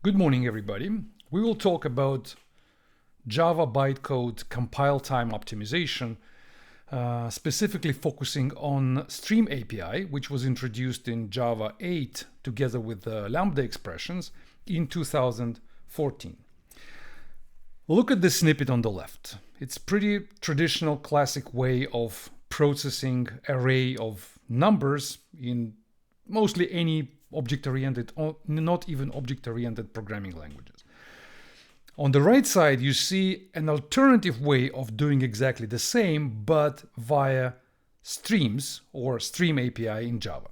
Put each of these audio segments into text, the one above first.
Good morning, everybody. We will talk about Java bytecode compile time optimization, specifically focusing on Stream API, which was introduced in Java 8 together with the lambda expressions in 2014. Look at the snippet on the left. It's pretty traditional classic way of processing array of numbers in mostly any object-oriented, or not even object-oriented programming languages. On the right side, you see an alternative way of doing exactly the same, but via streams or Stream API in Java.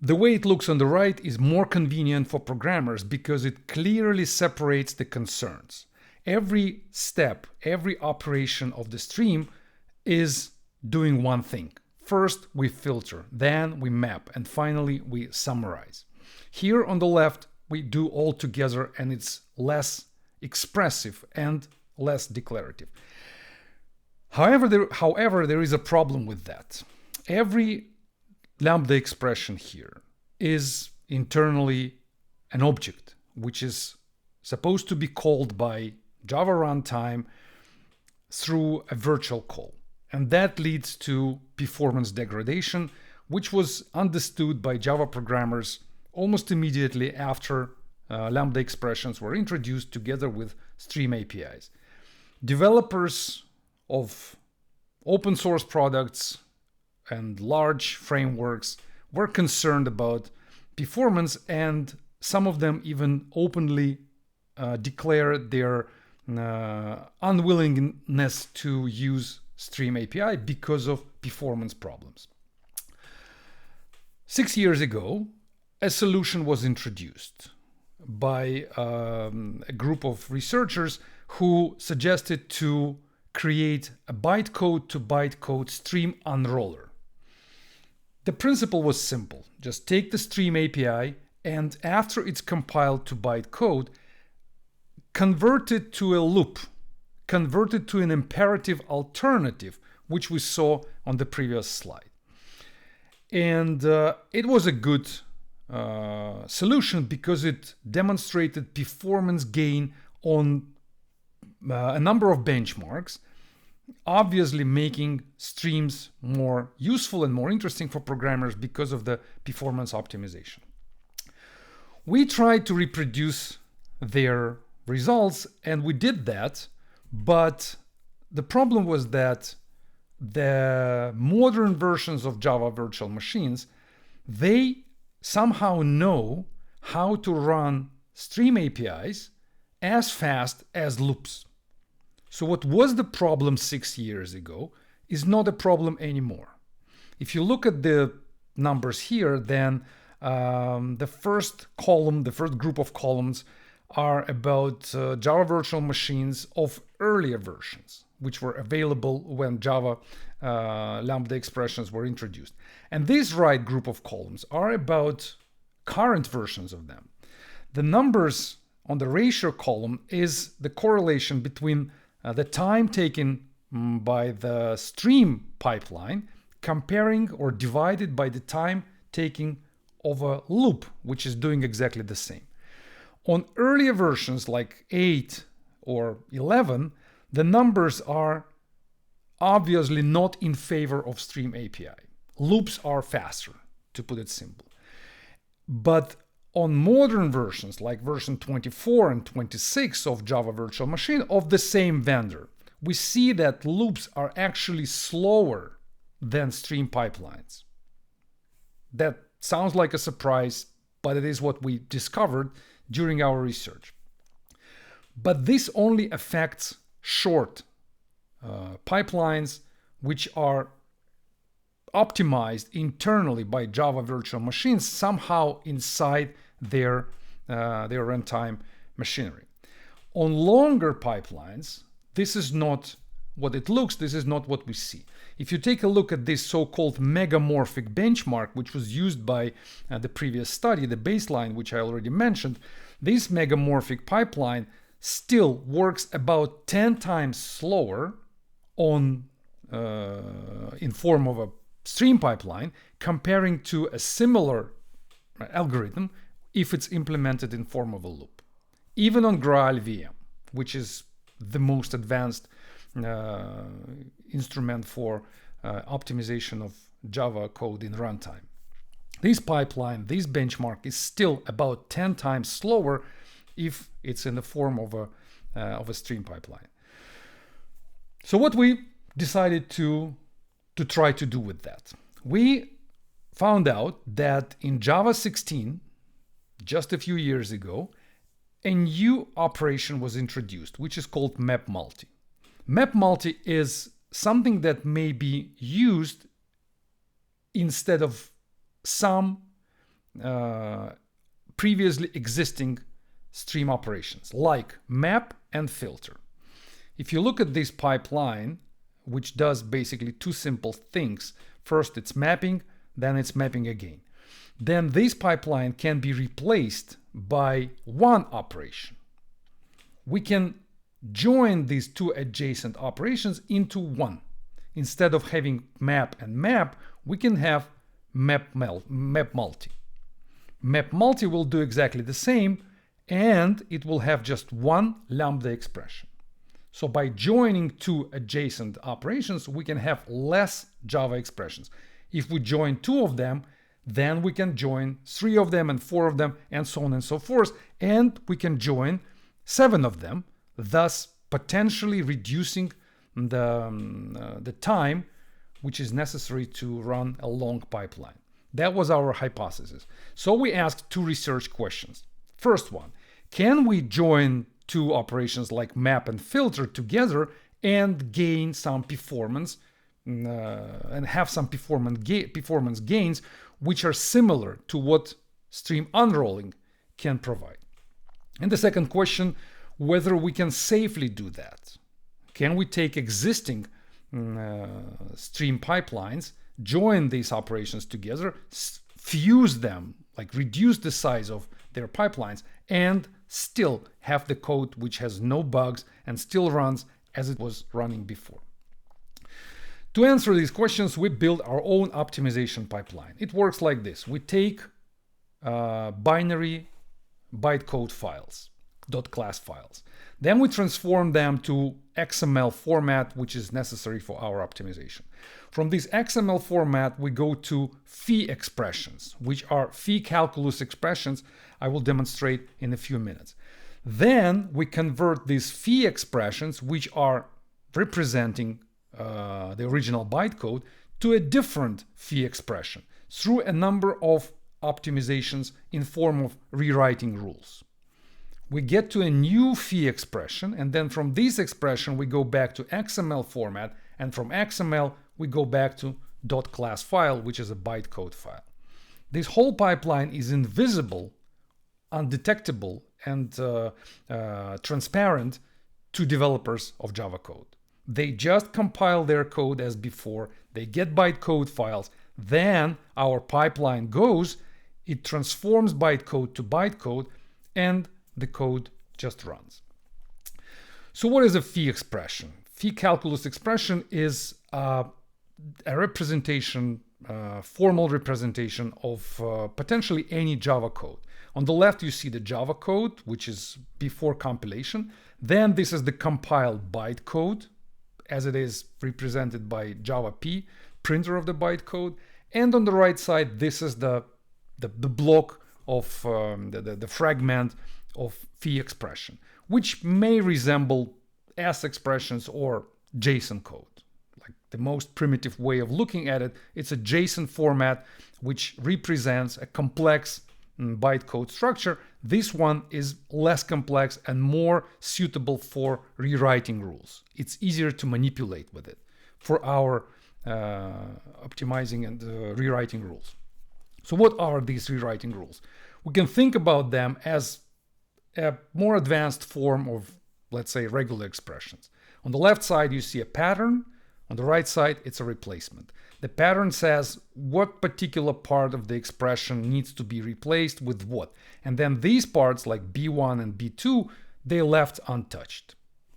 The way it looks on the right is more convenient for programmers because it clearly separates the concerns. Every step, every operation of the stream is doing one thing. First, we filter, then we map, and finally, we summarize. Here on the left, we do all together, and it's less expressive and less declarative. However, there is a problem with that. Every lambda expression here is internally an object, which is supposed to be called by Java runtime through a virtual call. And that leads to performance degradation, which was understood by Java programmers almost immediately after lambda expressions were introduced together with Stream APIs. Developers of open source products and large frameworks were concerned about performance, and some of them even openly declared their unwillingness to use Stream API because of performance problems. 6 years ago, a solution was introduced by a group of researchers who suggested to create a bytecode-to-bytecode stream unroller. The principle was simple. Just take the Stream API and after it's compiled to bytecode, convert it to a loop, convert it to an imperative alternative, which we saw on the previous slide. And it was a good solution because it demonstrated performance gain on a number of benchmarks, obviously making streams more useful and more interesting for programmers because of the performance optimization. We tried to reproduce their results, and we did that, but the problem was that the modern versions of Java virtual machines, they somehow know how to run Stream APIs as fast as loops. So what was the problem 6 years ago is not a problem anymore. If you look at the numbers here, then the first column, the first group of columns are about Java virtual machines of earlier versions, which were available when Java lambda expressions were introduced. And this right group of columns are about current versions of them. The numbers on the ratio column is the correlation between the time taken by the stream pipeline comparing or divided by the time taken of a loop, which is doing exactly the same. On earlier versions like 8 or 11, the numbers are obviously not in favor of Stream API. Loops are faster, to put it simple. But on modern versions like version 24 and 26 of Java Virtual Machine of the same vendor, we see that loops are actually slower than stream pipelines. That sounds like a surprise, but it is what we discovered during our research. But this only affects short pipelines which are optimized internally by Java virtual machines somehow inside their runtime machinery. On longer pipelines, this is not what it looks, this is not what we see. If you take a look at this so-called megamorphic benchmark, which was used by the previous study, the baseline, which I already mentioned, this megamorphic pipeline still works about 10 times slower in form of a stream pipeline comparing to a similar algorithm if it's implemented in form of a loop. Even on Graal VM, which is the most advanced instrument for optimization of Java code in runtime. This pipeline, this benchmark is still about 10 times slower if it's in the form of a stream pipeline. So what we decided to try to do with that, we found out that in Java 16, just a few years ago, a new operation was introduced, which is called mapMulti. mapMulti is something that may be used instead of some previously existing stream operations, like map and filter. If you look at this pipeline, which does basically two simple things, first it's mapping, then it's mapping again. Then this pipeline can be replaced by one operation. We can join these two adjacent operations into one. Instead of having map and map, we can have mapMulti. mapMulti will do exactly the same, and it will have just one lambda expression. So by joining two adjacent operations, we can have less Java expressions. If we join two of them, then we can join three of them and four of them and so on and so forth. And we can join 7 of them, thus potentially reducing the time which is necessary to run a long pipeline. That was our hypothesis. So we asked 2 research questions. First one, can we join 2 operations like map and filter together and gain some performance and have some performance gains which are similar to what stream unrolling can provide? And the second question, whether we can safely do that. Can we take existing stream pipelines, join these operations together, fuse them, like reduce the size of their pipelines, and still have the code which has no bugs and still runs as it was running before? To answer these questions, we build our own optimization pipeline. It works like this. We take binary bytecode files, .class files. Then we transform them to XML format, which is necessary for our optimization. From this XML format, we go to phi expressions, which are phi calculus expressions. I will demonstrate in a few minutes. Then we convert these phi expressions, which are representing the original bytecode, to a different phi expression through a number of optimizations in form of rewriting rules. We get to a new phi expression, and then from this expression we go back to XML format, and from XML we go back to .class file, which is a bytecode file. This whole pipeline is invisible, undetectable, and transparent to developers of Java code. They just compile their code as before, they get bytecode files, then our pipeline goes, it transforms bytecode to bytecode, and the code just runs. So what is a phi expression? Phi calculus expression is a representation, formal representation of potentially any Java code. On the left, you see the Java code, which is before compilation. Then this is the compiled bytecode, as it is represented by Java P, printer of the bytecode. And on the right side, this is the block of the fragment of phi expression, which may resemble S expressions or JSON code. Like the most primitive way of looking at it, it's a JSON format which represents a complex bytecode structure. This one is less complex and more suitable for rewriting rules. It's easier to manipulate with it for our optimizing and rewriting rules. So what are these rewriting rules? We can think about them as a more advanced form of, let's say, regular expressions. On the left side, you see a pattern. On the right side, it's a replacement. The pattern says what particular part of the expression needs to be replaced with what. And then these parts, like B1 and B2, they left untouched.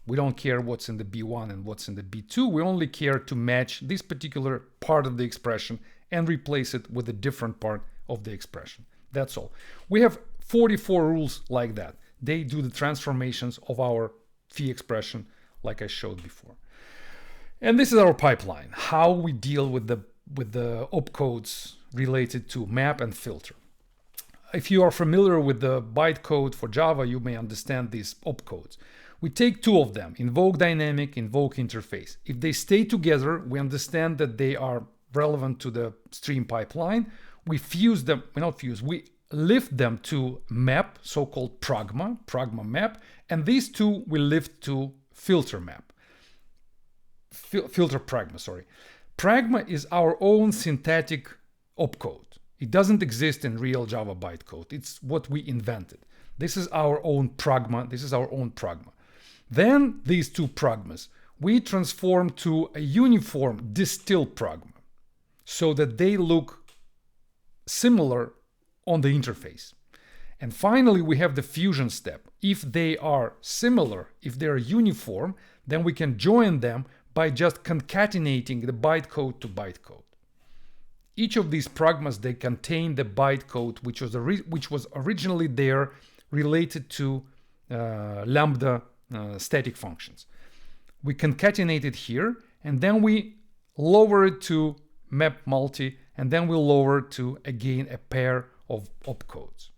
We don't care what's in the B1 and what's in the B2. We only care to match this particular part of the expression and replace it with a different part of the expression. That's all. We have 44 rules like that. They do the transformations of our phi expression like I showed before. And this is our pipeline, how we deal with the opcodes related to map and filter. If you are familiar with the bytecode for Java, you may understand these opcodes. We take two of them, invoke dynamic, invoke interface. If they stay together, we understand that they are relevant to the stream pipeline. We fuse them, we lift them to map, so-called pragma map, and these two we lift to filter map. Filter pragma, sorry. Pragma is our own syntactic opcode. It doesn't exist in real Java bytecode. It's what we invented. This is our own pragma. Then these two pragmas, we transform to a uniform distilled pragma so that they look similar on the interface. And finally, we have the fusion step. If they are similar, if they are uniform, then we can join them by just concatenating the bytecode to bytecode. Each of these pragmas, they contain the bytecode which was originally there related to lambda static functions. We concatenate it here, and then we lower it to mapMulti, and then we lower it to, again, a pair of opcodes.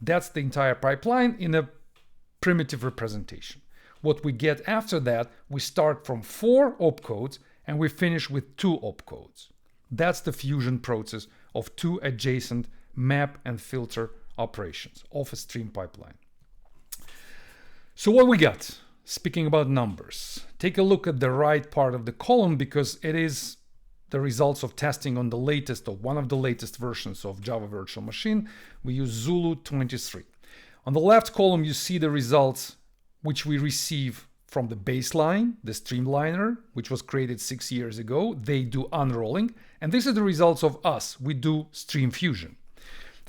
That's the entire pipeline in a primitive representation. What we get after that, we start from 4 opcodes and we finish with 2 opcodes. That's the fusion process of 2 adjacent map and filter operations of a stream pipeline. So what we got? Speaking about numbers, take a look at the right part of the column because it is the results of testing on the latest or one of the latest versions of Java Virtual Machine. We use Zulu 23. On the left column, you see the results which we receive from the baseline, the Streamliner, which was created 6 years ago. They do unrolling. And this is the results of us. We do stream fusion.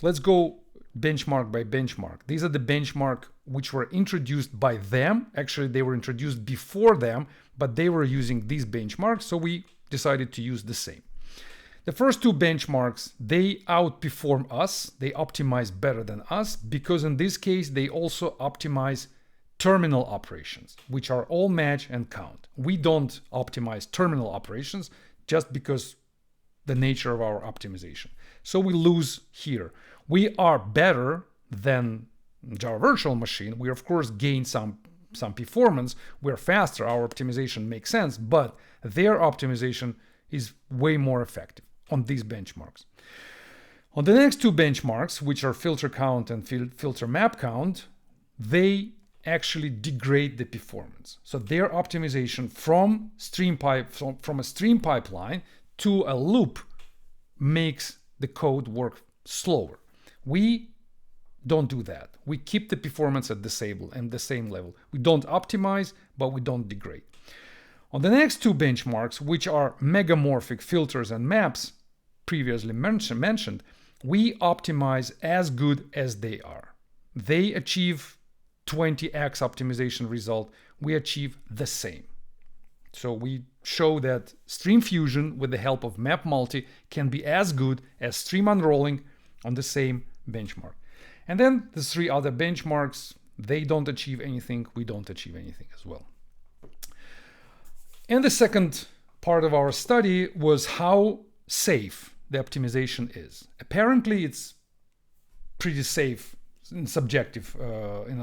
Let's go benchmark by benchmark. These are the benchmark which were introduced by them. Actually, they were introduced before them, but they were using these benchmarks, so we decided to use the same. The first 2 benchmarks, they outperform us. They optimize better than us because in this case, they also optimize terminal operations, which are all match and count. We don't optimize terminal operations just because the nature of our optimization. So we lose here. We are better than Java Virtual Machine. We of course gain some performance. We're faster. Our optimization makes sense, but their optimization is way more effective on these benchmarks. On the next 2 benchmarks, which are filter count and filter map count, they actually degrade the performance. So their optimization from a stream pipeline to a loop makes the code work slower. We don't do that. We keep the performance at the same level. We don't optimize, but we don't degrade. On the next 2 benchmarks, which are megamorphic filters and maps, previously mentioned, we optimize as good as they are. They achieve 20x optimization result. We achieve the same. So we show that stream fusion with the help of mapMulti can be as good as stream unrolling on the same benchmark. And then the 3 other benchmarks, they don't achieve anything, we don't achieve anything as well. And the second part of our study was how safe the optimization is. Apparently it's pretty safe in a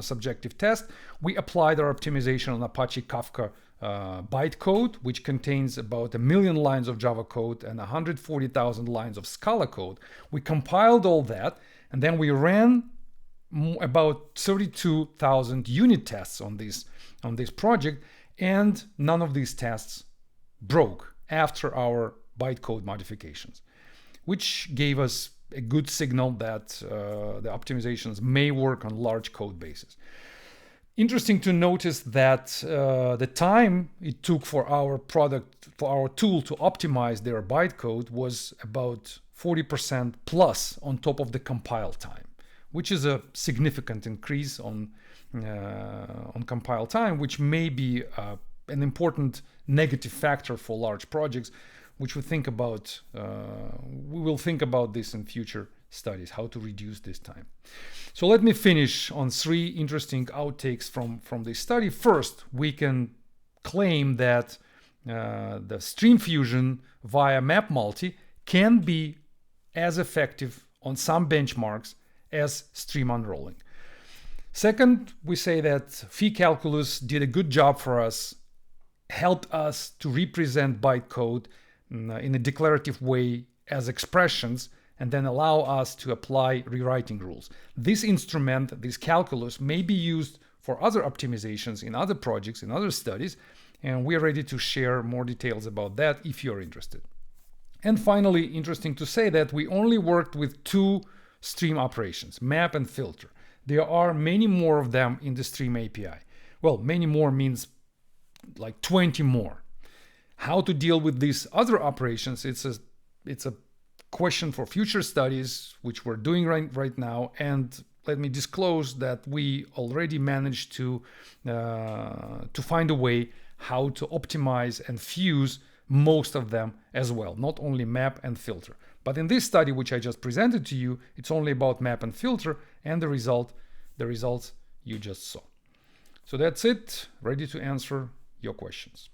subjective test. We applied our optimization on Apache Kafka bytecode, which contains about 1 million lines of Java code and 140,000 lines of Scala code. We compiled all that, and then we ran about 32,000 unit tests on this project, and none of these tests broke after our bytecode modifications, which gave us a good signal that the optimizations may work on large code bases. Interesting to notice that the time it took for our tool to optimize their bytecode was about 40% plus on top of the compile time, which is a significant increase on compile time, which may be an important negative factor for large projects, which we will think about this in future studies, how to reduce this time. So let me finish on 3 interesting outtakes from this study. First, we can claim that the stream fusion via mapMulti can be as effective on some benchmarks as stream unrolling. Second, we say that phi calculus did a good job for us, helped us to represent bytecode in a declarative way as expressions, and then allow us to apply rewriting rules. This instrument, this calculus, may be used for other optimizations in other projects, in other studies, and we're ready to share more details about that if you're interested. And finally, interesting to say that we only worked with 2 stream operations, map and filter. There are many more of them in the Stream API. Well, many more means like 20 more. How to deal with these other operations, it's a question for future studies, which we're doing right now. And let me disclose that we already managed to find a way how to optimize and fuse most of them as well, not only map and filter. But in this study, which I just presented to you, it's only about map and filter, and the results you just saw. So that's it, ready to answer your questions.